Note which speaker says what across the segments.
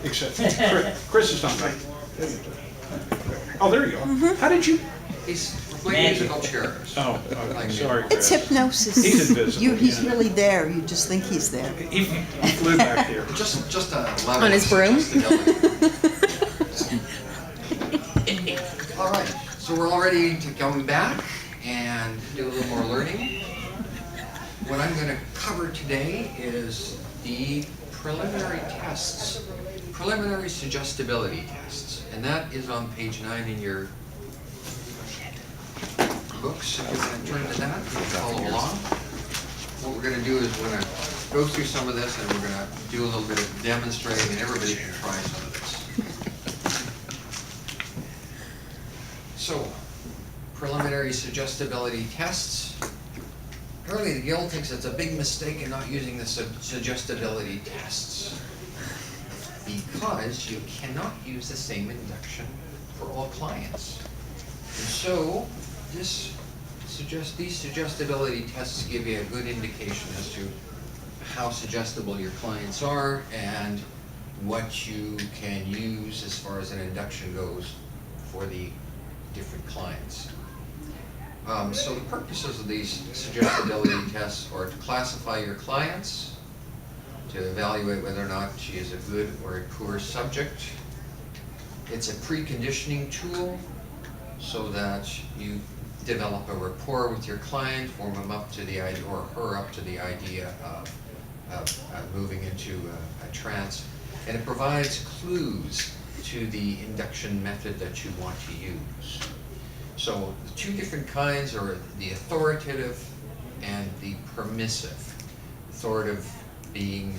Speaker 1: except Chris is not right. Oh, there you go. How did you?
Speaker 2: He's playing musical chairs.
Speaker 1: Oh,
Speaker 2: Like
Speaker 1: sorry,
Speaker 3: It's
Speaker 1: Chris.
Speaker 3: hypnosis.
Speaker 1: He's invisible,
Speaker 3: He's
Speaker 1: yeah.
Speaker 3: really there, you just think he's there.
Speaker 1: He flew back here.
Speaker 2: Just a level
Speaker 4: On his
Speaker 2: of
Speaker 4: broom?
Speaker 2: suggestibility. All right, so we're all ready to come back and do a little more learning. What I'm going to cover today is the preliminary tests, preliminary suggestibility tests, and that is on page 9 in your books. If you're going to turn to that, you can follow along. What we're going to do is we're going to go through some of this, and we're going to do a little bit of demonstrating, and everybody can try some of this. So, preliminary suggestibility tests. Apparently the Guild thinks it's a big mistake in not using the suggestibility tests because you cannot use the same induction for all clients. And so these suggestibility tests give you a good indication as to how suggestible your clients are and what you can use as far as an induction goes for the different clients. So the purposes of these suggestibility tests are to classify your clients, to evaluate whether or not she is a good or a poor subject. It's a preconditioning tool so that you develop a rapport with your client, form them up to the idea, or her up to the idea of moving into a trance. And it provides clues to the induction method that you want to use. So the two different kinds are the authoritative and the permissive. Authoritative being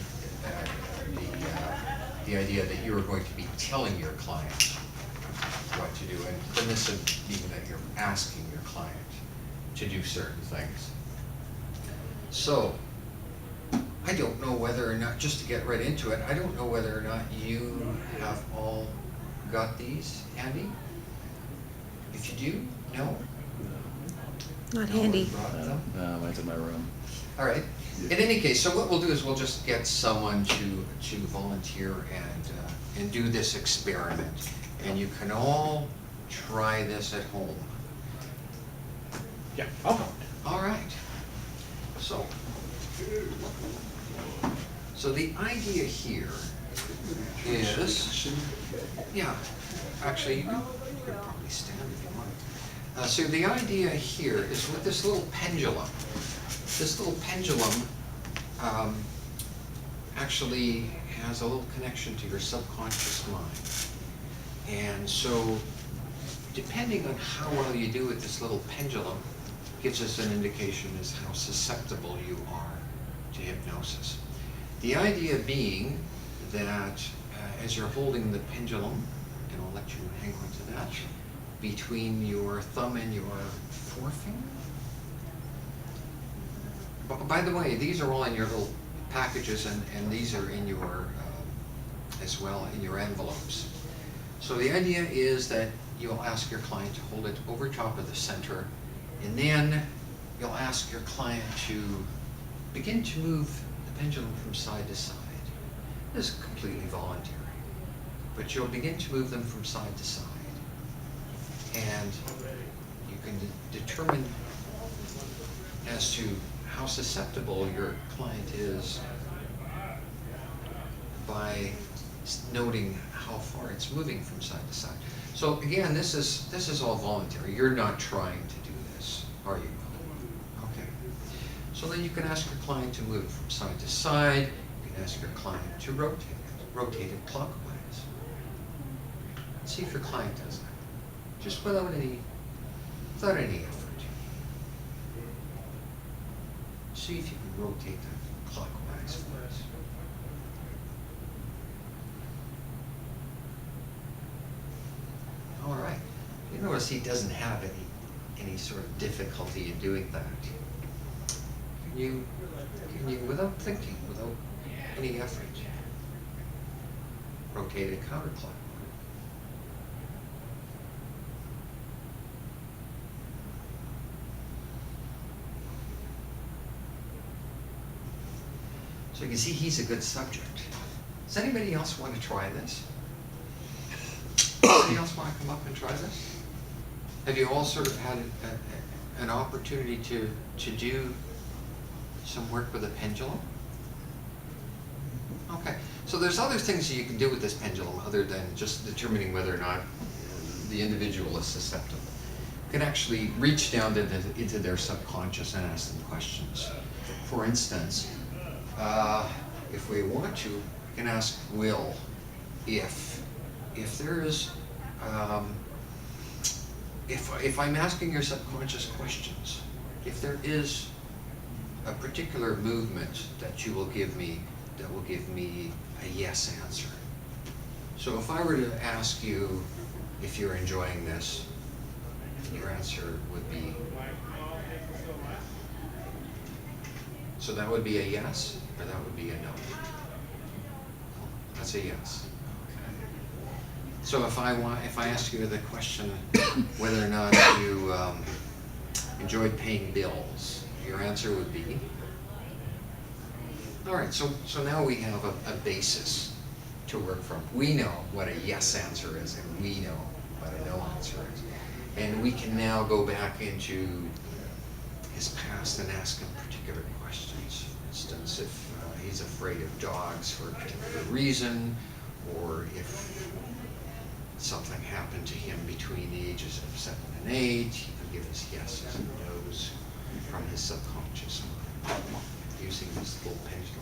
Speaker 2: the idea that you are going to be telling your client what to do, and permissive being that you're asking your client to do certain things. So I don't know whether or not, just to get right into it, I don't know whether or not you have all got these handy. If you do, no.
Speaker 4: Not
Speaker 2: No one
Speaker 4: handy.
Speaker 2: brought them?
Speaker 5: No, mine's in my room.
Speaker 2: All right. In any case, so what we'll do is we'll just get someone to volunteer and do this experiment, and you can all try this at home.
Speaker 1: Yeah, I'll go.
Speaker 2: All right. So the idea here is, yeah, actually you could probably stand if you want. So the idea here is with this little pendulum. This little pendulum actually has a little connection to your subconscious mind. And so depending on how well you do with this little pendulum gives us an indication as how susceptible you are to hypnosis. The idea being that as you're holding the pendulum, and I'll let you hang on to that, between your thumb and your forefinger. By the way, these are all in your little packages, and these are in your, as well, in your envelopes. So the idea is that you'll ask your client to hold it over top of the center, and then you'll ask your client to begin to move the pendulum from side to side. This is completely voluntary, but you'll begin to move them from side to side. And you can determine as to how susceptible your client is by noting how far it's moving from side to side. So again, this is all voluntary. You're not trying to do this, are you? Okay. So then you can ask your client to move from side to side. You can ask your client to rotate it clockwise. See if your client does that. Just without any effort. See if you can rotate that clockwise for us. All right. You notice he doesn't have any sort of difficulty in doing that. Can you, without thinking, without any effort, rotate it counterclockwise? So you can see he's a good subject. Does anybody else want to try this? Anybody else want to come up and try this? Have you all sort of had an opportunity to do some work with a pendulum? Okay, so there's other things that you can do with this pendulum other than just determining whether or not the individual is susceptible. You can actually reach down into their subconscious and ask them questions. For instance, if we want to, we can ask Will if there is, if I'm asking your subconscious questions, if there is a particular movement that you will give me that will give me a yes answer. So if I were to ask you if you're enjoying this, your answer would be, so that would be a yes, or that would be a no? That's a yes. So if I ask you the question whether or not you enjoyed paying bills, your answer would be? All right, so now we have a basis to work from. We know what a yes answer is, and we know what a no answer is. And we can now go back into his past and ask him particular questions. For instance, if he's afraid of dogs for a particular reason, or if something happened to him between the ages of 7 and 8, he could give us yeses and nos from his subconscious mind using this little pendulum.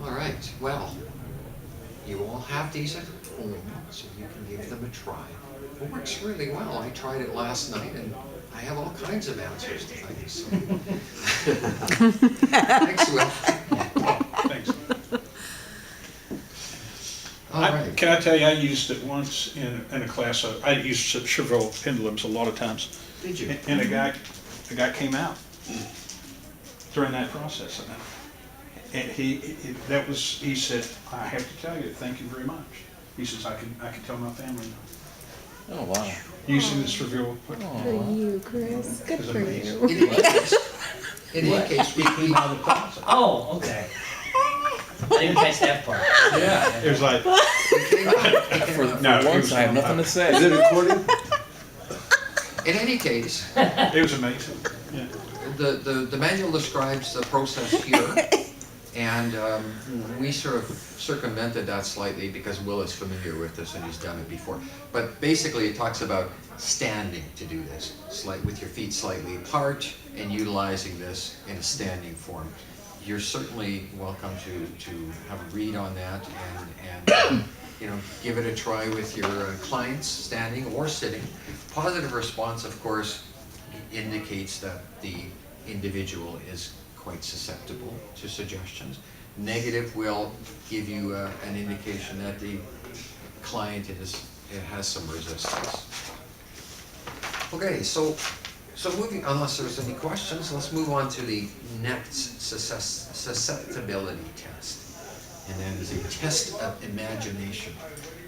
Speaker 2: All right, well, you all have these at home, so you can give them a try. It works really well. I tried it last night, and I have all kinds of answers to things. So. Thanks, Will.
Speaker 1: Thanks.
Speaker 2: All right.
Speaker 1: Can I tell you, I used it once in a class. I used Chevreul pendulums a lot of times.
Speaker 2: Did you?
Speaker 1: And a guy came out during that process. And he said, I have to tell you, thank you very much. He says, I can tell my family now.
Speaker 4: Oh, wow.
Speaker 1: Using this Chevreul.
Speaker 5: For you, Chris. Good
Speaker 1: It's
Speaker 5: for
Speaker 1: amazing.
Speaker 5: you.
Speaker 2: In any case, we
Speaker 6: Came out of the process. Oh, okay. I didn't catch that part.
Speaker 1: Yeah, it was like,
Speaker 4: For
Speaker 1: No, it
Speaker 4: once,
Speaker 1: was
Speaker 4: I have
Speaker 1: not.
Speaker 4: nothing to say.
Speaker 7: Is it recorded?
Speaker 2: in any case,
Speaker 1: it was amazing. Yeah.
Speaker 2: the manual describes the process here, and we sort of circumvented that slightly because Will is familiar with this and he's done it before. But basically, it talks about standing to do this, with your feet slightly apart and utilizing this in a standing form. You're certainly welcome to have a read on that and give it a try with your clients, standing or sitting. Positive response, of course, indicates that the individual is quite susceptible to suggestions. Negative will give you an indication that the client has some resistance. Okay, so moving, unless there's any questions, let's move on to the next susceptibility test. And that is a test of imagination.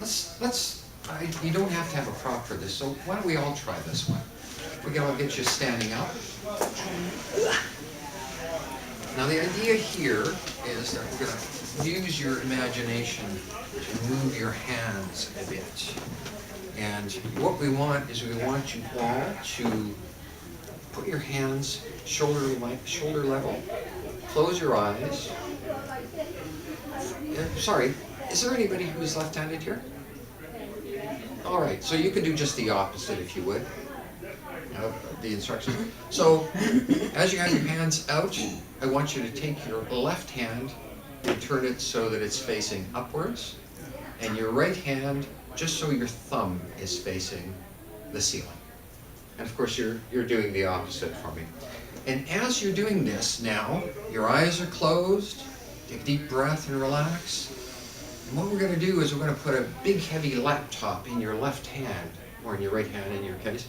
Speaker 2: You don't have to have a prop for this, so why don't we all try this one? We're gonna get you standing up. Now the idea here is that we're gonna use your imagination to move your hands a bit. And what we want is we want you all to put your hands shoulder level, close your eyes. Sorry, is there anybody who is left-handed here? All right, so you can do just the opposite if you would. The instructions. So, as you have your hands out, I want you to take your left hand and turn it so that it's facing upwards, and your right hand just so your thumb is facing the ceiling. And of course, you're doing the opposite for me. And as you're doing this now, your eyes are closed. Take a deep breath and relax. And what we're going to do is we're going to put a big heavy laptop in your left hand, or in your right hand in your case.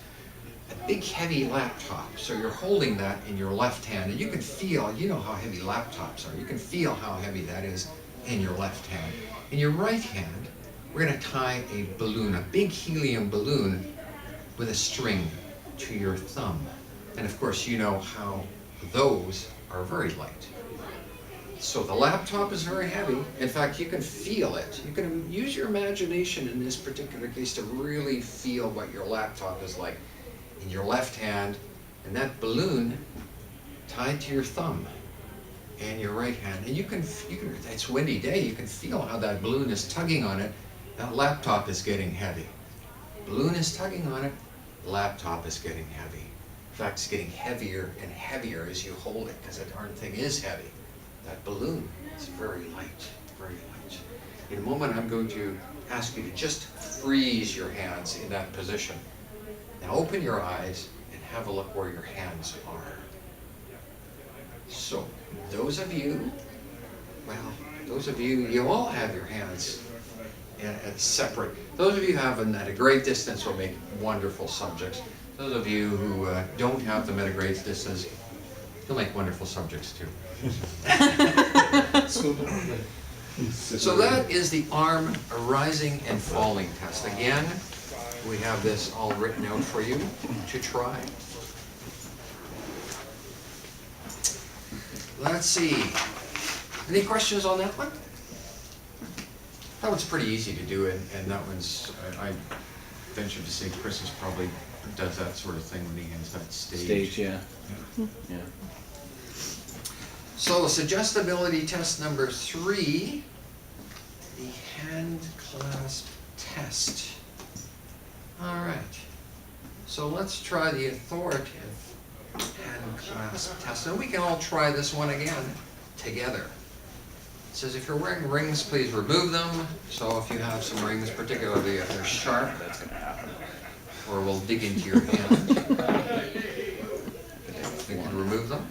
Speaker 2: A big heavy laptop. So you're holding that in your left hand, and you can feel, you know how heavy laptops are. You can feel how heavy that is in your left hand. In your right hand, we're going to tie a balloon, a big helium balloon with a string to your thumb. And of course, you know how those are very light. So the laptop is very heavy. In fact, you can feel it. You can use your imagination in this particular case to really feel what your laptop is like in your left hand, and that balloon tied to your thumb and your right hand. And you can, it's a windy day, you can feel how that balloon is tugging on it. That laptop is getting heavy. Balloon is tugging on it, laptop is getting heavy. In fact, it's getting heavier and heavier as you hold it, because that darn thing is heavy. That balloon is very light, very light. In a moment, I'm going to ask you to just freeze your hands in that position. Now open your eyes and have a look where your hands are. So, those of you, you all have your hands at separate. Those of you who have them at a great distance will make wonderful subjects. Those of you who don't have them at a great distance, you'll make wonderful subjects too. So that is the arm rising and falling test. Again, we have this all written out for you to try. Let's see. Any questions on that one? That one's pretty easy to do, and that one's, I venture to say Chris is probably does that sort of thing when he has that stage.
Speaker 4: Yeah. Yeah.
Speaker 2: So suggestibility test number 3, the hand clasp test. All right. So let's try the authoritative hand clasp test. And we can all try this one again together. It says if you're wearing rings, please remove them. So if you have some rings, particularly if they're sharp, or will dig into your hand, you can remove them.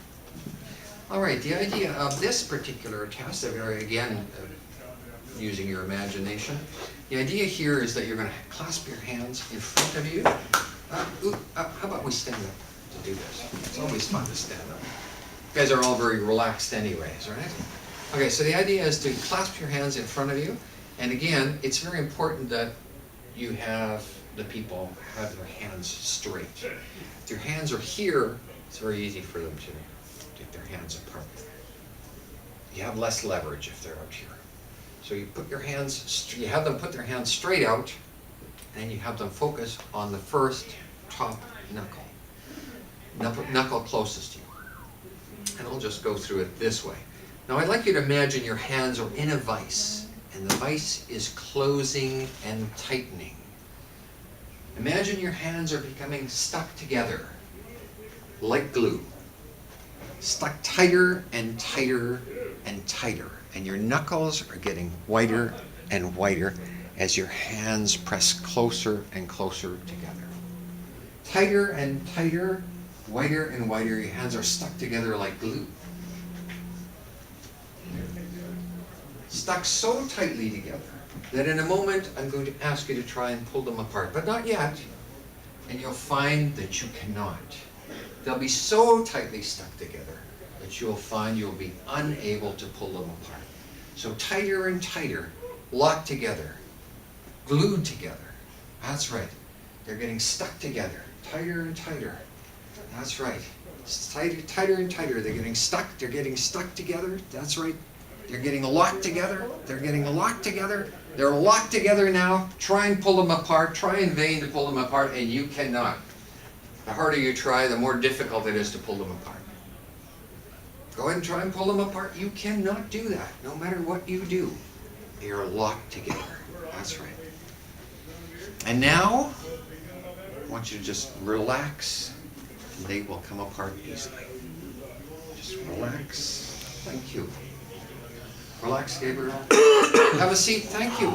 Speaker 2: All right, the idea of this particular test, again, using your imagination, the idea here is that you're going to clasp your hands in front of you. How about we stand up to do this? It's always fun to stand up. You guys are all very relaxed anyways, right? Okay, so the idea is to clasp your hands in front of you. And again, it's very important that you have the people have their hands straight. If your hands are here, it's very easy for them to get their hands apart. You have less leverage if they're out here. So you put your hands, you have them put their hands straight out, and you have them focus on the first top knuckle closest to you. And I'll just go through it this way. Now I'd like you to imagine your hands are in a vise, and the vise is closing and tightening. Imagine your hands are becoming stuck together like glue. Stuck tighter and tighter and tighter. And your knuckles are getting whiter and whiter as your hands press closer and closer together. Tighter and tighter, whiter and whiter, your hands are stuck together like glue. Stuck so tightly together that in a moment I'm going to ask you to try and pull them apart, but not yet. And you'll find that you cannot. They'll be so tightly stuck together that you'll find you'll be unable to pull them apart. So tighter and tighter, locked together, glued together. That's right. They're getting stuck together, tighter and tighter. That's right. It's tighter and tighter. They're getting stuck together. That's right. They're getting locked together. They're getting locked together. They're locked together now. Try and pull them apart. Try in vain to pull them apart, and you cannot. The harder you try, the more difficult it is to pull them apart. Go ahead and try and pull them apart. You cannot do that, no matter what you do. They are locked together. That's right. And now, I want you to just relax, and they will come apart easily. Just relax. Thank you. Relax, Gabriel. Have a seat. Thank you.